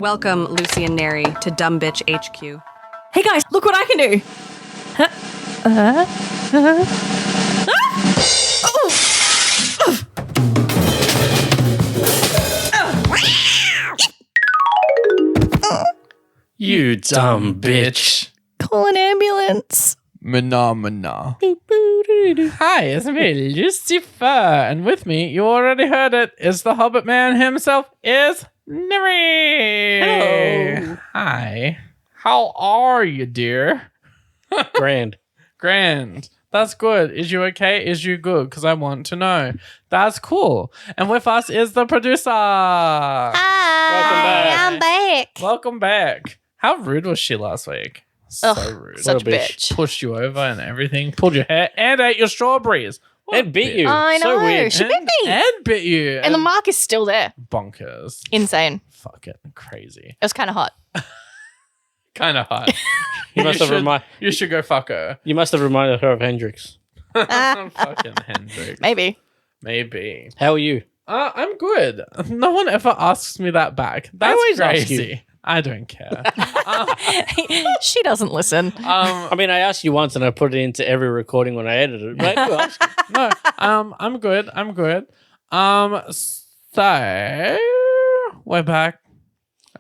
Welcome, Lucy and Nery, to Dumb Bitch HQ. Hey guys, look what I can do! You dumb bitch. Call an ambulance. Mana. Hi, it's me, Lucy-Furr, and with me, you already heard it, is the Hobbit man himself, is Nery. Hello. Hi. How are you, dear? Grand. Grand. That's good. Is you okay? Is you good? Because I want to know. That's cool. And with us is the producer. Hi, Welcome back. I'm back. Welcome back. How rude was she last week? So Ugh, rude. Such a What a bitch. Pushed you over and everything. Pulled your hair and ate your strawberries. What And beat bitch. you. I So know. weird. She bit me. And bit you. And the mark is still there. bonkers. Insane. Fucking crazy. It was kind of hot. Kind of hot. You must have You should go fuck her. You must have reminded her of Hendrix. Fucking Hendrix. Maybe. Maybe. How are you? I'm good. No one ever asks me that back. That's always ask crazy. you. I don't care. She doesn't listen. I mean, I asked you once and I put it into every recording when I edited it. Right? Well, No, I'm good. I'm good. So we're back.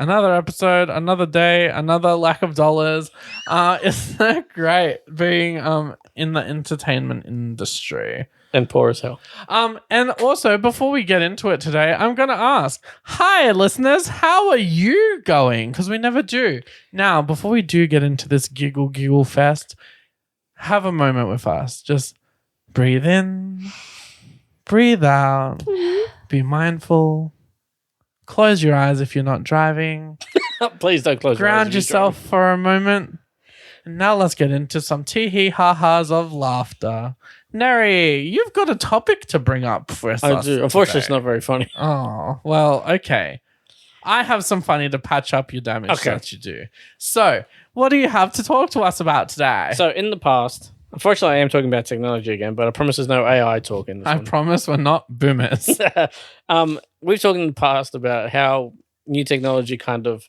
Another episode, another day, another lack of dollars. Isn't that great being in the entertainment industry? and poor as hell. And also before we get into it today, I'm gonna ask, hi listeners, how are you going? Because we never do. Now, before we do get into this giggle fest, have a moment with us. Just breathe in, breathe out, be mindful. Close your eyes if you're not driving. Please don't close your eyes Ground if you're yourself for a moment. And now let's get into some tee-hee-ha-has of laughter. Nery, you've got a topic to bring up for us. driving. I do. Unfortunately, it's today. not very funny. Oh, well, okay. I have some funny to patch up your damage Okay. that you do. So, what do you have to talk to us about today? So, in the past, unfortunately, I am talking about technology again, but I promise there's no AI talk in this I one. promise we're not boomers. We've talked in the past about how new technology kind of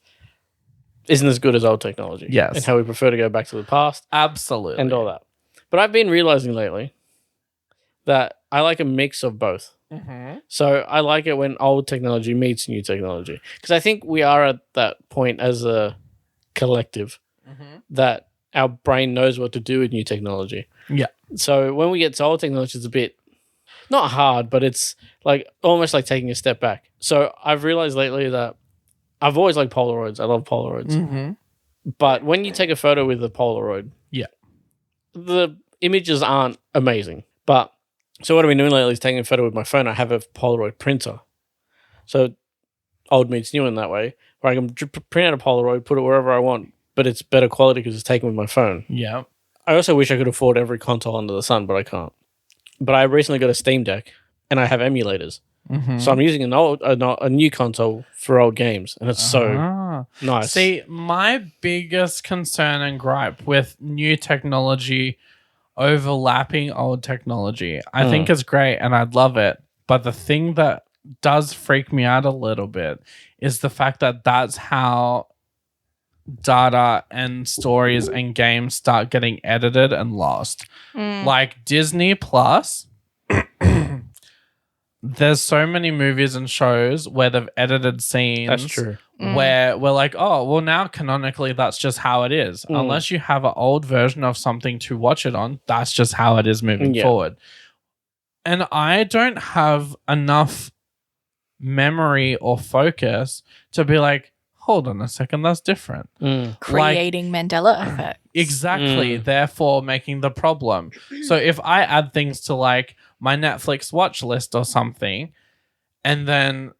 isn't as good as old technology. Yes. And how we prefer to go back to the past Absolutely. and all that. But I've been realizing lately that I like a mix of both. Mhm. So I like it when old technology meets new technology. Because I think we are at that point as a collective that our brain knows what to do with new technology. Yeah. So when we get to old technology, it's a bit not hard, but it's like almost like taking a step back. So I've realized lately that I've always liked Polaroids. I love Polaroids. Mhm. But when you take a photo with a Polaroid, Yeah. the images aren't amazing. But so what I've been doing lately is taking a photo with my phone. I have a Polaroid printer. So old meets new in that way, where I can print out a Polaroid, put it wherever I want, but it's better quality because it's taken with my phone. Yeah. I also wish I could afford every console under the sun, but I can't. But I recently got a Steam Deck, and I have emulators. Mhm. So I'm using a new console for old games, and it's so Ah. nice. See, my biggest concern and gripe with new technology overlapping old technology, I think it's great and I'd love it. But the thing that does freak me out a little bit is the fact that that's how data and stories and games start getting edited and lost. Like Disney Plus, there's so many movies and shows where they've edited scenes. That's true. Where we're like, oh, well, now canonically, that's just how it is. Unless you have an old version of something to watch it on, that's just how it is moving Yeah. forward. And I don't have enough memory or focus to be like, hold on a second, that's different. Creating Mandela effect. Exactly. Therefore, making the problem. So if I add things to like my Netflix watch list or something, and then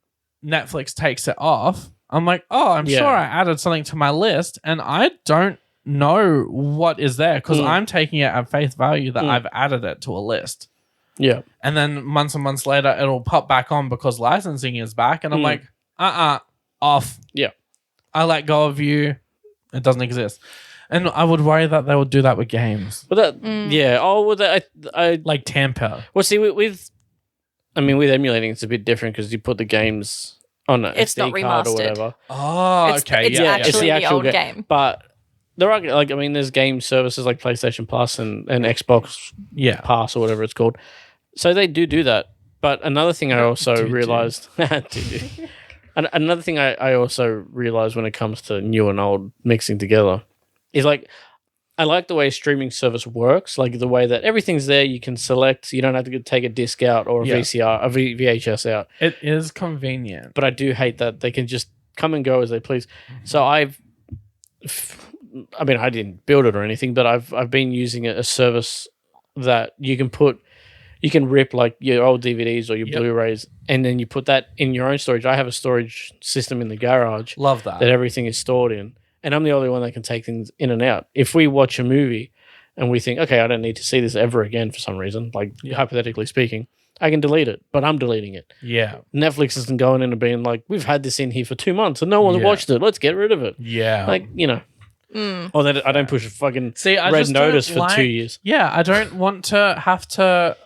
Netflix takes it off, I'm like, oh, I'm Yeah. sure I added something to my list, and I don't know what is there because I'm taking it at face value that I've added it to a list. Yeah. And then months and months later, it'll pop back on because licensing is back, and I'm like, off. Yeah. I let go of you. It doesn't exist. And I would worry that they would do that with games. But that, yeah. Oh, well, I Like tamper. well, see, with emulating, it's a bit different because you put the games on an It's SD not card or remastered. whatever. Oh, It's- okay. it's yeah, actually it's the the actual old game. But there are like I mean, there's game services like PlayStation Plus and Xbox yeah. Pass or whatever it's called. So they do that. But another thing I also Do. realized, another thing I also realized when it comes to new and old mixing together is like I like the way streaming service works, like the way that everything's there. You can select. You don't have to take a disc out or a Yeah. VHS out. It is convenient. But I do hate that they can just come and go as they please. So I mean, I didn't build it or anything, but I've been using a service that you can rip like your old DVDs or your Yep. Blu-rays, and then you put that in your own storage. I have a storage system in the garage Love that. that everything is stored in, and I'm the only one that can take things in and out. If we watch a movie and we think, okay, I don't need to see this ever again for some reason, like Yeah. hypothetically speaking, I can delete it, but I'm deleting it. Yeah. Netflix isn't going in and being like, we've had this in here for 2 months and no one's Yeah. watched it. Let's get rid of it. Yeah. Like, you know. Or that I don't push a fucking See, I red just don't notice for like- 2 years. Yeah, I don't want to have to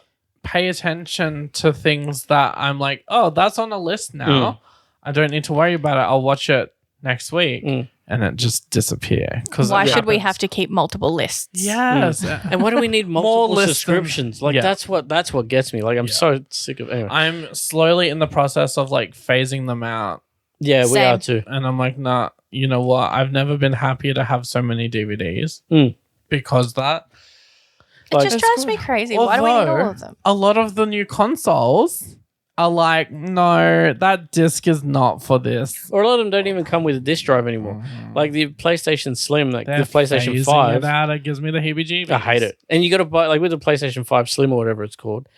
pay attention to things that I'm like, oh, that's on a list now. I don't need to worry about it. I'll watch it next week. And it just disappear. Why should we have to keep multiple lists? Yes. And why do we need multiple lists than- subscriptions? Like Yeah. that's what gets me. Like I'm so sick of anyway. I'm slowly in the process of like phasing them out. Yeah, we Same. are too. And I'm like, nah, you know what? I've never been happier to have so many DVDs because that. It Like- just drives me crazy. Why do we need all Although, of them? A lot of the new consoles are like, no, that disc is not for this. Or a lot of them don't even come with a disc drive anymore. Like the PlayStation Slim, like They're the PlayStation phasing 5. it out. It gives me the heebie-jeebies. I hate it. And you got to buy like with the PlayStation 5 Slim or whatever it's called.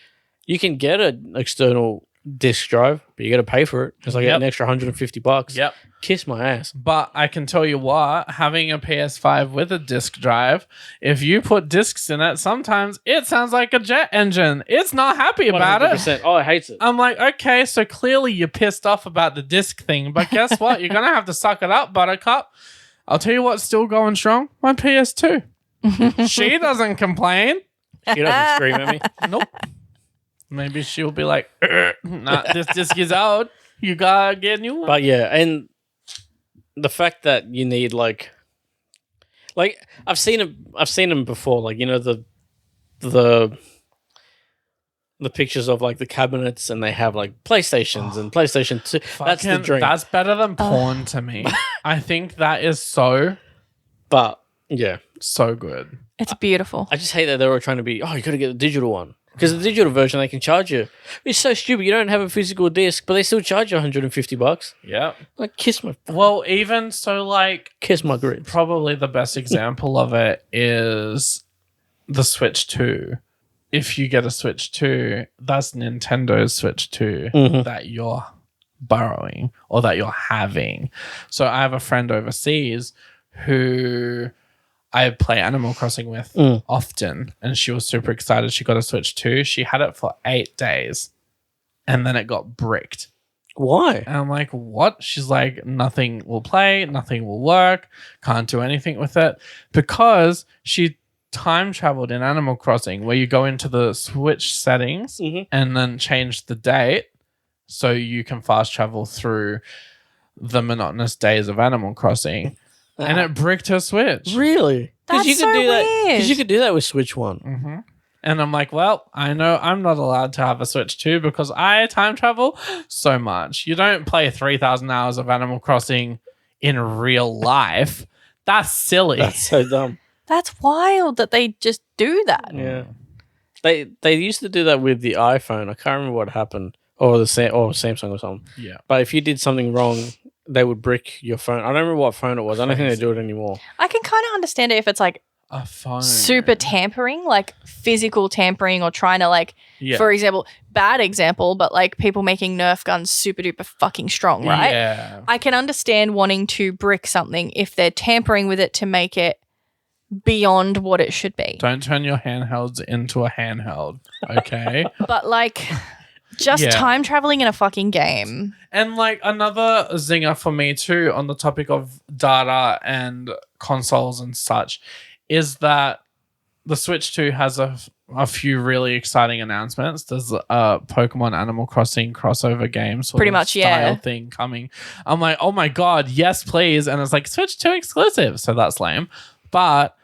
You can get an external disc drive, but you got to pay for it. It's like Yep. an extra $150. Yep. Kiss my ass. But I can tell you what, having a PS5 with a disc drive, if you put discs in it, sometimes it sounds like a jet engine. It's not happy about it. 100%. Oh, it hates it. I'm like, okay, so clearly you're pissed off about the disc thing, but guess what? You're going to have to suck it up, Buttercup. I'll tell you what's still going strong. My PS2. She doesn't complain. She doesn't scream at me. Nope. Maybe she'll be like, nah, this disc is out. You gotta get a new one. But yeah, and the fact that you need like I've seen them before, like you know the pictures of like the cabinets, and they have like PlayStations and PlayStation 2. That's the Fucking- dream. That's better than porn to me. I think that is so yeah, good. It's beautiful. I just hate that they're all trying to be. Oh, you got to get the digital one because the digital version they can charge you. It's so stupid. You don't have a physical disc, but they still charge you $150. Yeah. Like kiss my Well, even so, like, grits. probably the best example of it is the Switch 2. If you get a Switch 2, that's Nintendo's Switch 2 that you're borrowing or that you're having. So I have a friend overseas who I play Animal Crossing with often, and she was super excited. She got a Switch 2. She had it for 8 days, and then it got bricked. Why? And I'm like, what? She's like, nothing will play, nothing will work, can't do anything with it. Because she time traveled in Animal Crossing, where you go into the Switch settings and then change the date so you can fast travel through the monotonous days of Animal Crossing. And it bricked her Switch. Really? That's you could so do that. weird. Because you could do that with Switch One. And I'm like, well, I know I'm not allowed to have a Switch 2 because I time travel so much. You don't play 3,000 hours of Animal Crossing in real life. That's silly. That's so dumb. That's wild that they just do that. Yeah. They used to do that with the iPhone. I can't remember what happened, or Samsung or something. Yeah. But if you did something wrong, they would brick your phone. I don't remember what phone it was. I don't think they do it anymore. I can kind of understand it if it's like A phone. super tampering, like physical tampering, or trying to like, Yeah. for example, bad example, but like people making Nerf guns super duper fucking strong, right? Yeah. I can understand wanting to brick something if they're tampering with it to make it beyond what it should be. Don't turn your handhelds into a handheld, okay? But like just Yeah. time traveling in a fucking game. And like another zinger for me too on the topic of data and consoles and such is that the Switch 2 has a few really exciting announcements. There's a Pokemon Animal Crossing crossover game sort Pretty of much, style yeah. thing coming. I'm like, oh my god, yes, please. And it's like Switch 2 exclusive, so that's lame. But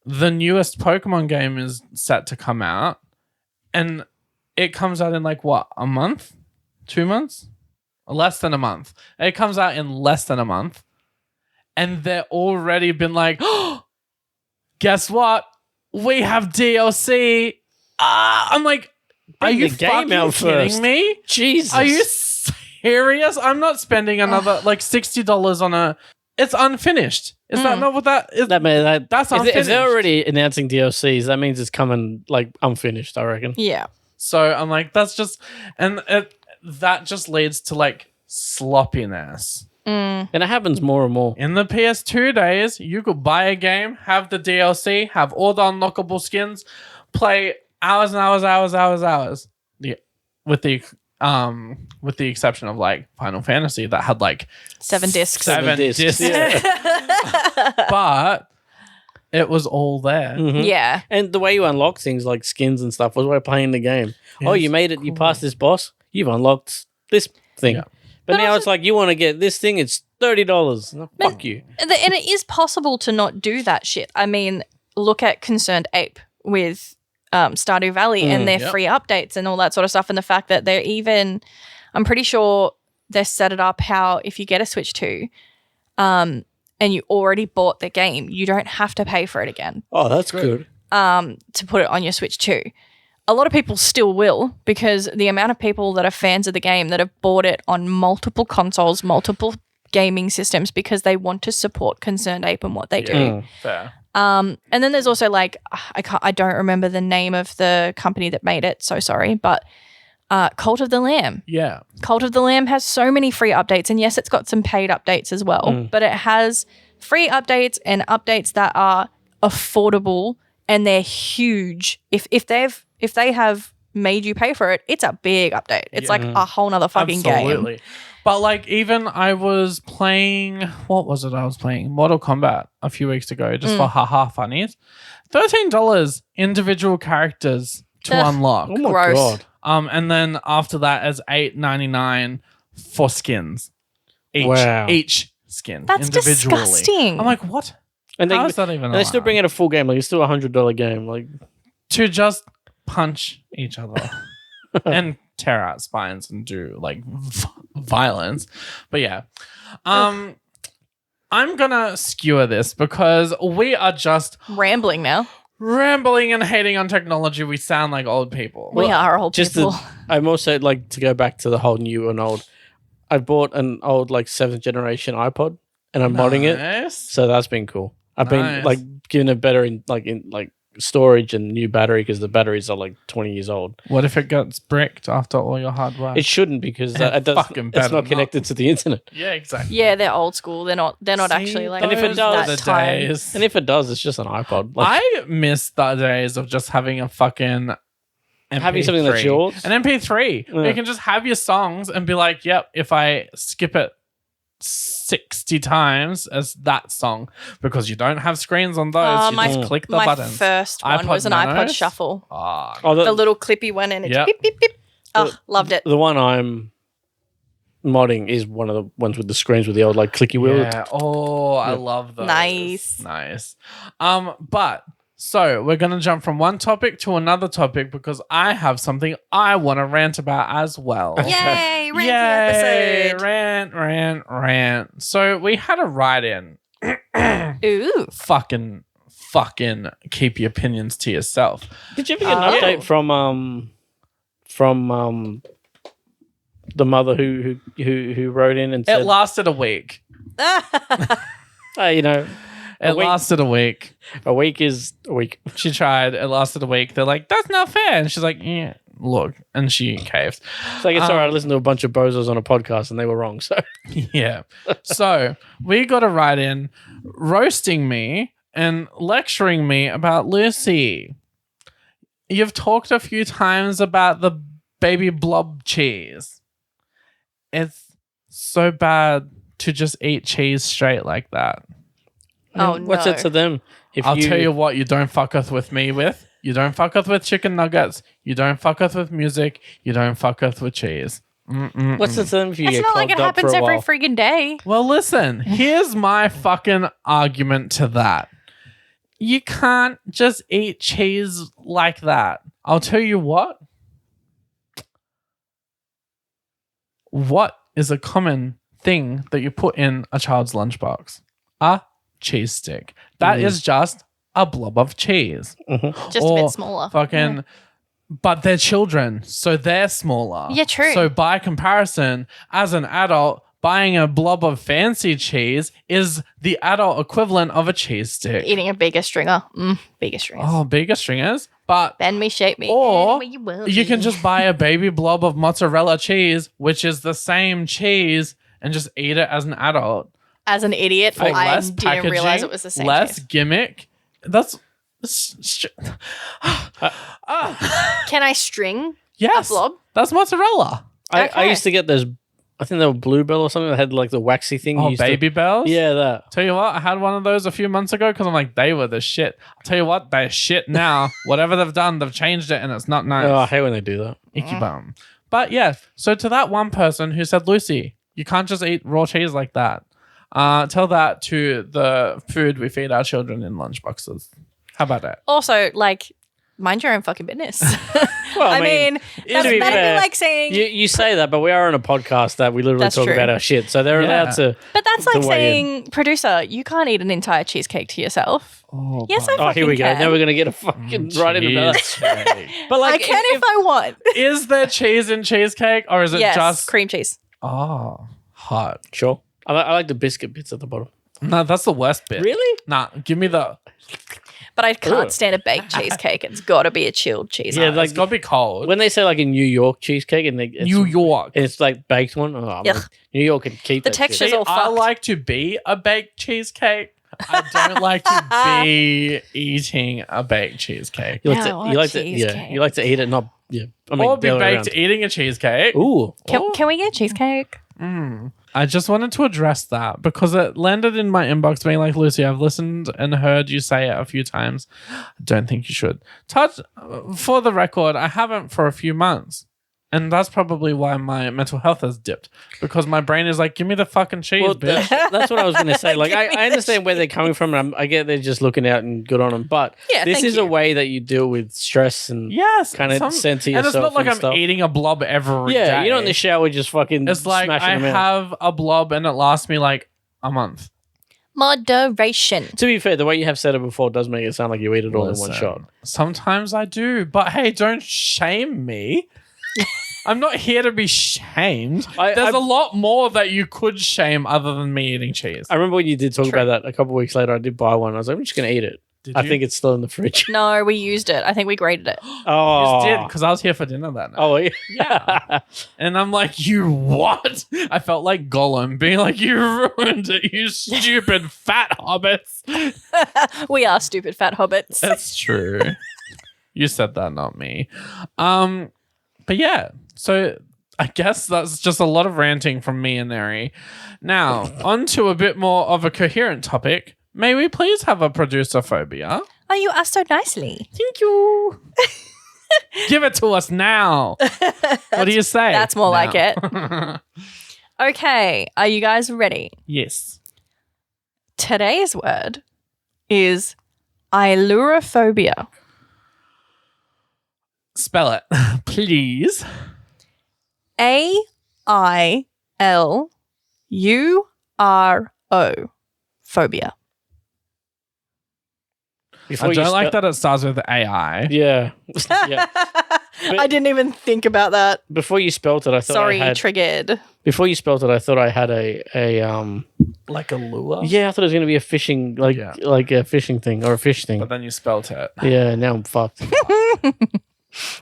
the newest Pokemon game is set to come out, and it comes out in like what, a month? 2 months? Less than a month. It comes out in less than a month. And they're already been like, oh, guess what? We have DLC. I'm like, are Bring you the game fucking out kidding first. me? Jesus. Are you serious? I'm not spending another like $60 on a. It's unfinished. Is that not what that is? That's unfinished. If they're already announcing DLCs, that means it's coming like unfinished, I reckon. Yeah. So I'm like, that's just, and that just leads to like sloppiness. And it happens more and more. In the PS2 days, you could buy a game, have the DLC, have all the unlockable skins, play hours and hours. Yeah, with the exception of like Final Fantasy that had like 7 discs. seven discs. Yeah. But it was all there. Mhm. Yeah. And the way you unlock things like skins and stuff was by playing the game. Oh, you made it. You passed this boss. You've unlocked this thing. Yeah. But now it's like you want to get this thing. It's $30. No, fuck you. And it is possible to not do that shit. I mean, look at Concerned Ape with Stardew Valley and their free updates and all that sort of stuff. And the fact that they're even, I'm pretty sure they set it up how if you get a Switch 2 and you already bought the game, you don't have to pay for it again Oh, that's good. to put it on your Switch 2. A lot of people still will because the amount of people that are fans of the game that have bought it on multiple consoles, multiple gaming systems because they want to support Concerned Ape and what they do. Fair. And then there's also like I don't remember the name of the company that made it, so sorry, but Cult of the Lamb. Yeah. Cult of the Lamb has so many free updates, and yes, it's got some paid updates as well, but it has free updates and updates that are affordable and they're huge. If they have made you pay for it, it's a big update. It's like a whole nother fucking Absolutely. game. But like even I was playing, what was it I was playing? Mortal Kombat a few weeks ago just for haha funnies. $13 individual characters to unlock. Oh my Gross. God. And then after that as $8.99 for skins. Wow. Each skin That's individually. disgusting. I'm like, what? And How is that even and they still allowed? bring out a full game. Like it's still $100 game. Like To just punch each other and tear out spines and do like violence. But yeah, I'm gonna skewer this because we are just Rambling now. rambling and hating on technology. We sound like old people. We are old people. I'm also like to go back to the whole new and old. I bought an old like 7th generation iPod and I'm modding it. Nice. So that's been cool. I've been Nice. like giving it better in storage and new battery because the batteries are like 20 years old. What if it gets bricked after all your hard work? It shouldn't because it's fucking better not not. connected to the internet. Yeah, exactly. Yeah, they're old school. They're not actually like And if it Those does- were that the time. days. And if it does, it's just an iPod. Like, I miss the days of just having a fucking MP3. Having something that's yours? An MP3. Where Yeah. you can just have your songs and be like, yep, if I skip it 60 times as that song, because you don't have screens on those, you just click the my buttons. first one iPod was an iPod Nanos? Shuffle. Oh, The little clippy one and it Yep. beep, beep, beep. Oh, loved it. the one I'm modding is one of the ones with the screens with the old like clicky wheel. yeah. Oh, I love those. Nice. But so we're gonna jump from one topic to another topic because I have something I want to rant about as well. Yay, ranty Yay, episode. rant. So we had a write-in. Ooh. Fucking keep your opinions to yourself. Did you ever get an update from the mother who wrote in and It said, lasted a week. you know, It week. lasted a week. a week is a week. She tried. It lasted a week. They're like, that's not fair. And she's like, yeah, look. And she caved. It's like it's all right. I listened to a bunch of bozos on a podcast and they were wrong. So Yeah. So we got a write in roasting me and lecturing me about Lucy. You've talked a few times about the baby blob cheese. It's so bad to just eat cheese straight like that. Oh, what's no. it to them? I'll tell you what you don't fuck with me with. You don't fuck with chicken nuggets. You don't fuck with music. You don't fuck with cheese. What's the term if you It's get not like clogged it up for happens a every while? freaking day. Well, listen, here's my fucking argument to that. You can't just eat cheese like that. I'll tell you what. What is a common thing that you put in a child's lunchbox? A cheese stick. That is just a blob of cheese. Just a Or bit smaller. Fucking, but they're children, so they're smaller. Yeah, true. So by comparison, as an adult, buying a blob of fancy cheese is the adult equivalent of a cheese stick. Eating a bigger stringer. Bigger stringers. Oh, bigger stringers. But Bend me, shape me. or any way you will you can be. just buy a baby blob of mozzarella cheese, which is the same cheese, and just eat it as an adult. As an idiot, For I less didn't realize packaging, it was the same. less cheese. gimmick. That's Can I string yes, a blob? that's mozzarella. I Okay. used to get those. I think they were Bluebell or something that had like the waxy thing. you Oh, used to- baby bells. Yeah, that. Tell you what, I had one of those a few months ago because I'm like, they were the shit. I'll tell you what, they're shit now. Whatever they've done, they've changed it and it's not nice. Oh, I hate when they do that. Icky bum. But yeah, so to that one person who said, Lucy, you can't just eat raw cheese like that. Tell that to the food we feed our children in lunchboxes. How about that? Also, like, mind your own fucking business. Well, I mean, that'd be be fair, like saying. You say that, but we are on a podcast that we literally That's talk true. about our shit, so they're Yeah. allowed to. But that's like to weigh in. saying, producer, you can't eat an entire cheesecake to yourself. Oh, Yes, I Oh, fucking here we go. can. Now we're gonna get a fucking right into that. cheesecake. But like, I can if I want. Is there cheese in cheesecake or is it Yes, just cream cheese. oh hot? sure. I like the biscuit bits at the bottom. No, that's the worst bit. Really? Nah, give me the. But I can't Ugh. stand a baked cheesecake. It's got to be a chilled cheese. Yeah, It's like gotta be cold. when they say like a New York cheesecake and it's, New York. it's like baked one. Oh, I'm Yuck. like, New York can keep The that texture's shit. all I fucked. like to be a baked cheesecake. I don't like to be eating a baked cheesecake. You like No, to, I you like want to, yeah, cheesecake. you like to eat it, not yeah. I mean, Or be the other way baked around. eating a cheesecake. Ooh, Can we get cheesecake? I just wanted to address that because it landed in my inbox being like, Lucy, I've listened and heard you say it a few times. I don't think you should. For the record, I haven't for a few months. And that's probably why my mental health has dipped because my brain is like, give me the fucking cheese, well, bitch. that's what I was going to say. Like, Give me I understand where they're coming from, and I get they're just looking out and good on them. But Yeah, this thank is you. a way that you deal with stress and Yes. kind of send to yourself. And it's not like and I'm stuff. eating a blob every day. Yeah, you're not in the shower just fucking. It's like smashing I them out. have a blob and it lasts me like a month. Moderation. To be fair, the way you have said it before does make it sound like you eat it all in one Listen, shot. Sometimes I do, but hey, don't shame me. I'm not here to be shamed. There's a lot more that you could shame other than me eating cheese. I remember when you did talk True. about that a couple of weeks later. I did buy one. I was like, I'm just gonna eat it. Did I you? think it's still in the fridge. No, we used it. I think we graded it. Oh, Just did because I was here for dinner that night. Oh, yeah. Yeah. And I'm like, you what? I felt like Gollum being like, you ruined it, you stupid fat hobbits. We are stupid fat hobbits. That's true. You said that, not me. But yeah, so I guess that's just a lot of ranting from me and Nery. Now, on to a bit more of a coherent topic. May we please have a producer phobia? Oh, you asked so nicely. Thank you. Give it to us now. What do you say? That's more like it. Okay, are you guys ready? Yes. Today's word is ailurophobia. Spell it, please. AILURO. Phobia. Before I you don't like spell- that it starts with AI. Yeah, yeah. I didn't even think about that. Before you spelt it, I thought Sorry, I had. triggered. Before you spelt it, I thought I had a Like a lure? Yeah, I thought it was gonna be a fishing like a fishing thing or a fish thing. But then you spelt it. Yeah, now I'm fucked.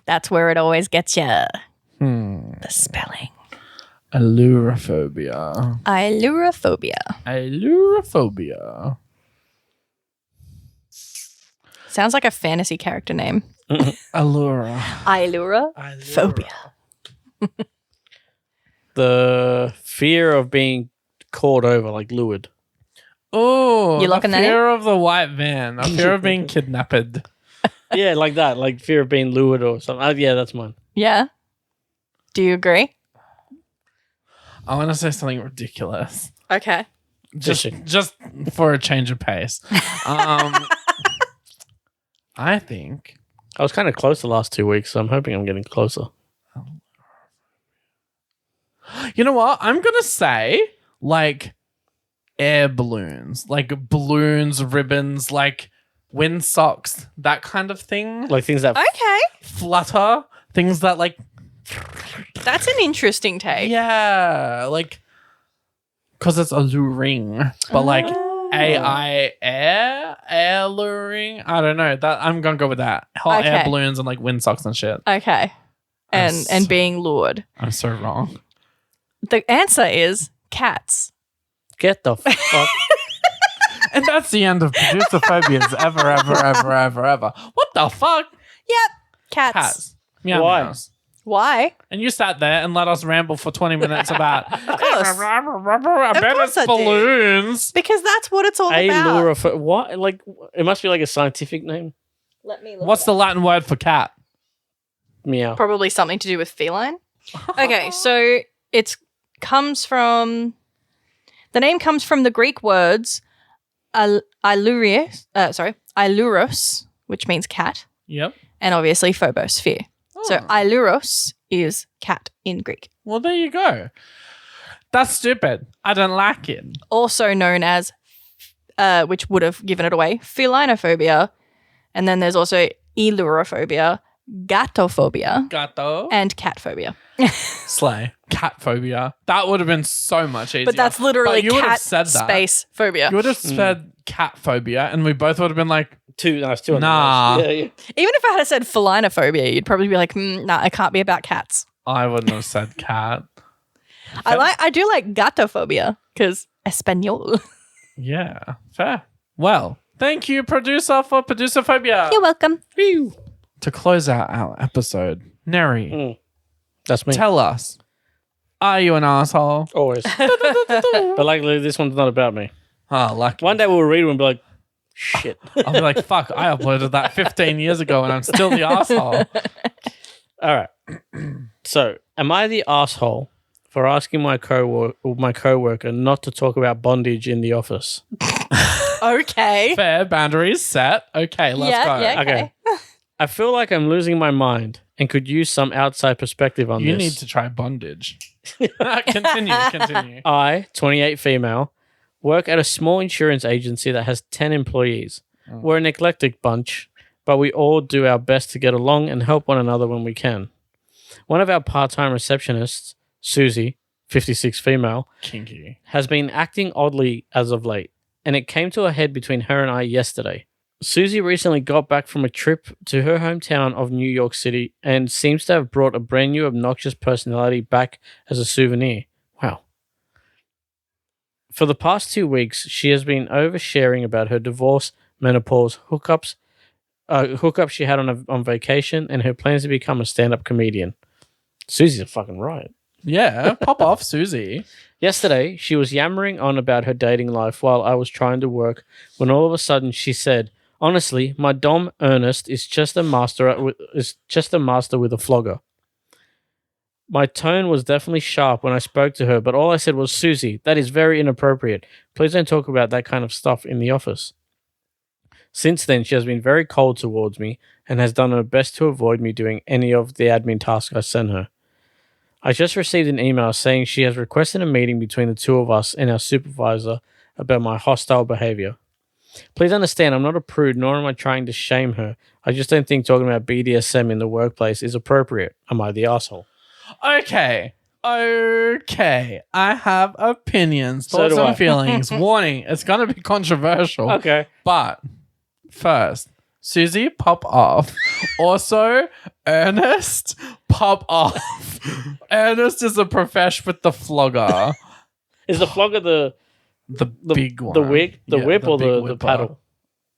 That's where it always gets you. Hmm. The spelling. Allurophobia. Ailurophobia. Allurophobia. Sounds like a fantasy character name. Allura. Ailurophobia. The fear of being caught over, like lured. Oh, You locking the that in? fear of the white van. A fear of being kidnapped. Yeah, like that. Like fear of being lured or something. Yeah, that's mine. Yeah. Do you agree? I want to say something ridiculous. Okay. Just for a change of pace. I think I was kind of close the last 2 weeks, so I'm hoping I'm getting closer. you know what? I'm gonna say like air balloons. Like balloons, ribbons, like wind socks, that kind of thing. Like things that Okay. Flutter. Things that like That's an interesting take. yeah, like because it's alluring, but like AI air luring. I don't know. That I'm gonna go with that. Hot air Okay. balloons and like wind socks and shit. Okay. And being lured. I'm so wrong. The answer is cats. get the fuck. And that's the end of producer phobias ever. What the fuck? Yep. Cats. Cats. Meow Why? meows. Why? And you sat there and let us ramble for 20 minutes about Of course. I bet course it's I did. balloons. Because that's what it's all A about. lure for what? Like it must be like a scientific name. Let me look. What's the Latin word for cat? Meow. Probably something to do with feline. Okay, so it comes from the name comes from the Greek words ailuros, which means cat, Yep. and obviously phobos, fear. So Oh. ailuros is cat in Greek. Well, there you go. That's stupid. I don't like it. Also known as, which would have given it away, felinophobia. And then there's also elurophobia, gatophobia, Gato. and catphobia. Slay. Cat phobia. That would have been so much easier. But that's literally But you would have cat said that. space phobia. You would have said cat phobia, and we both would have been like, It's two on the Nah. list. Yeah. Even if I had said felinophobia, you'd probably be like, nah, it can't be about cats. I wouldn't have said cat. I do like gatophobia because Espanol. Yeah, fair. Well, thank you, producer, for producer phobia. You're welcome. To close out our episode, Nery, That's me. tell us, are you an asshole? Always. But luckily, this one's not about me. Oh, lucky. One day we'll read it and be like, shit. I'll be like, fuck, I uploaded that 15 years ago and I'm still the asshole. All right. So, am I the asshole for asking my coworker not to talk about bondage in the office? Okay. Fair, boundaries set. Okay, let's go. Yeah. Okay. I feel like I'm losing my mind and could use some outside perspective on You this. need to try bondage. Continue. I, 28 female, work at a small insurance agency that has 10 employees. We're an eclectic bunch, but we all do our best to get along and help one another when we can. One of our part-time receptionists, Susie, 56 female, Kinky. has been acting oddly as of late, and it came to a head between her and I yesterday. Susie recently got back from a trip to her hometown of New York City and seems to have brought a brand new obnoxious personality back as a souvenir. Wow. For the past 2 weeks, she has been oversharing about her divorce, menopause, hookups she had on vacation, and her plans to become a stand-up comedian. Susie's a fucking riot. Yeah, pop off, Susie. Yesterday, she was yammering on about her dating life while I was trying to work, when all of a sudden she said, "Honestly, my dom Ernest is just a master with a flogger." My tone was definitely sharp when I spoke to her, but all I said was, "Susie, that is very inappropriate. Please don't talk about that kind of stuff in the office." Since then, she has been very cold towards me and has done her best to avoid me doing any of the admin tasks I sent her. I just received an email saying she has requested a meeting between the two of us and our supervisor about my hostile behavior. Please understand, I'm not a prude, nor am I trying to shame her. I just don't think talking about BDSM in the workplace is appropriate. Am I the asshole? Okay. I have opinions, So thoughts, do I. and feelings. Warning, it's going to be controversial. Okay. But first, Susie, pop off. Also, Ernest, pop off. Ernest is a profesh with the flogger. Is the flogger the Big one. the whip, Yeah, or big the whipper. paddle?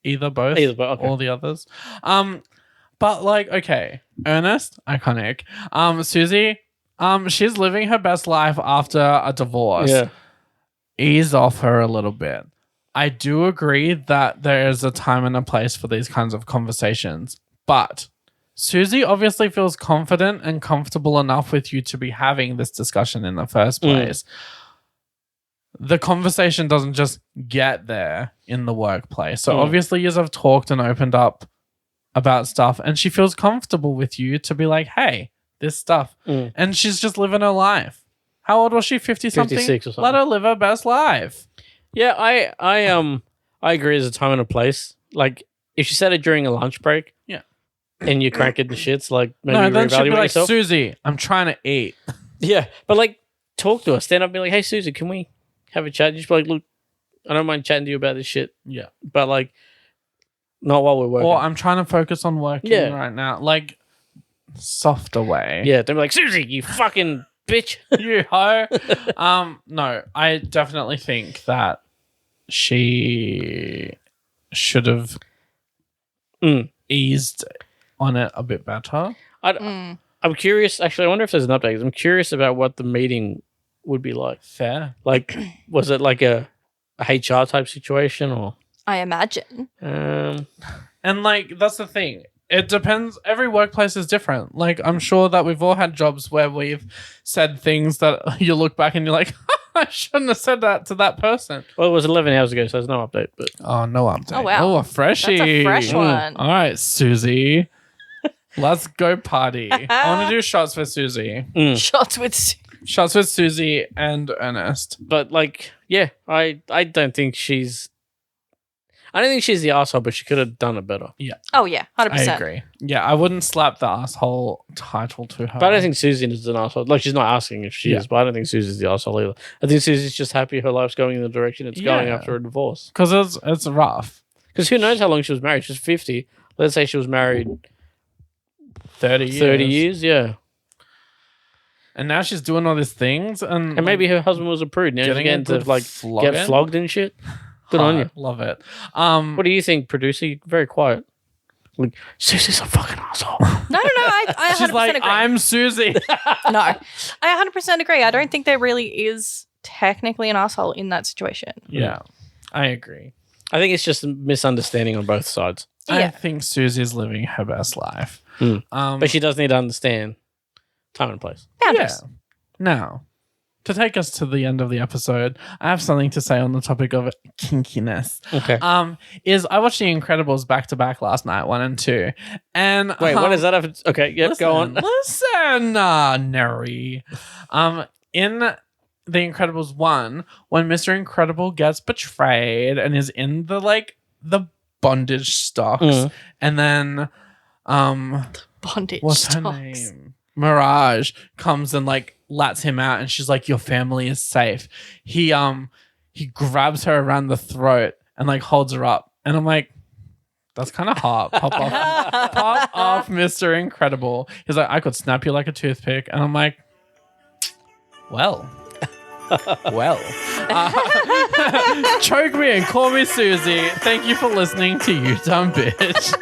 Either, both. Either, but okay. All the others. But like, okay, Ernest, iconic. Susie, she's living her best life after a divorce. Yeah. Ease off her a little bit. I do agree that there is a time and a place for these kinds of conversations, but Susie obviously feels confident and comfortable enough with you to be having this discussion in the first place. The conversation doesn't just get there in the workplace. So obviously you have talked and opened up about stuff, and she feels comfortable with you to be like, hey, this stuff. And she's just living her life. How old was she? 50-something? 56 or something. Let her live her best life. Yeah, I agree. There's a time and a place. Like if she said it during a lunch break, and you crank it the shits, like maybe then she'd be reevaluate like, yourself. Susie, I'm trying to eat. Yeah, but like talk to her, stand up, and be like, hey, Susie, can we have a chat? You just be like, look, I don't mind chatting to you about this shit. Yeah, but like not while we're working. Or I'm trying to focus on working right now. Like softer way. Yeah, don't be like, Susie, you fucking bitch. You hoe. No, I definitely think that she should have eased on it a bit better. I'm curious. Actually, I wonder if there's an update. I'm curious about what the meeting would be like. Fair. Like, was it like a HR type situation or? I imagine. And like, that's the thing. It depends. Every workplace is different. Like, I'm sure that we've all had jobs where we've said things that you look back and you're like, I shouldn't have said that to that person. Well, it was 11 hours ago, so there's no update. But oh, no update. Oh, wow. Oh, a freshie. That's a fresh one. All right, Susie. Let's go party. I want to do shots for Susie. Shots with Shots with Susie and Ernest. But like, yeah, I don't think she's. I don't think she's the asshole, but she could have done it better. Yeah. Oh yeah, 100%. I agree. Yeah, I wouldn't slap the asshole title to her. But I don't think Susie is an asshole. Like, she's not asking if she is, but I don't think Susie's the asshole either. I think Susie's just happy her life's going in the direction it's going after a divorce. Because it's rough. Because who knows how long she was married? She's 50. Let's say she was married 30 years. 30 years, yeah. And now she's doing all these things. And maybe her husband was a prude. Now she's getting to like get flogged and shit. Good on you. Love it. What do you think, producer? You're very quiet. Like, Susie's a fucking asshole. No. I 100% She's like, agree. I'm Susie. No, I 100% agree. I don't think there really is technically an asshole in that situation. Yeah, I agree. I think it's just a misunderstanding on both sides. I Yeah. think Susie's living her best life. But she does need to understand time and place. Boundaries. Yeah. Now, to take us to the end of the episode, I have something to say on the topic of kinkiness. Okay. Is I watched The Incredibles back to back last night, 1 and 2, and Wait, what does that have? Okay, yep, go on. Listen, Nery. In The Incredibles 1, when Mr. Incredible gets betrayed and is in the bondage stocks, and then Bondage what's her stocks. name? Mirage comes and lets him out, and she's like, your family is safe. He grabs her around the throat and holds her up, and I'm like, that's kind of hot. Pop off, Mr. Incredible. He's like, I could snap you like a toothpick, and I'm like, well, choke me and call me Susie. Thank you for listening to You Dumb Bitch.